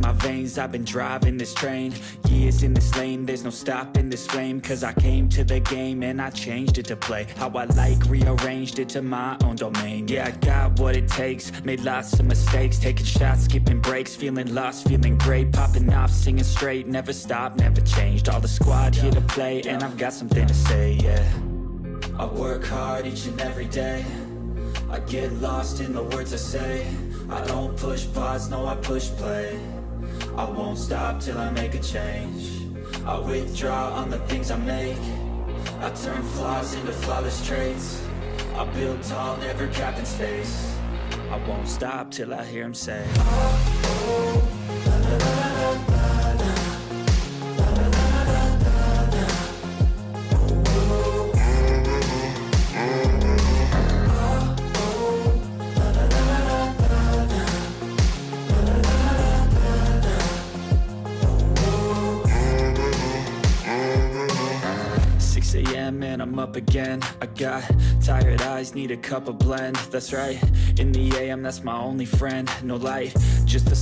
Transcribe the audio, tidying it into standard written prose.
my veins, I've been driving this train. Years in this lane, there's no stopping this flame. Cause I came to the game and I changed it to play how I like, rearranged it to my own domain. Yeah, I got what it takes, made lots of mistakes, taking shots, skipping breaks, feeling lost, feeling great, popping off, singing straight, never stopped, never changed. All the squad here to play, and I've got something to say, yeah. I work hard each and every day, I get lost in the words I say. I don't push pause, no I push play. I won't stop till I make a change. I withdraw on the things I make. I turn flaws into flawless traits. I build tall, never capped in space. I won't stop till I hear him say, oh, oh, la, la, la, la, la, la. And I'm up again. I got tired eyes, need a cup of blend. That's right, in the AM, that's my only friend. No light, just a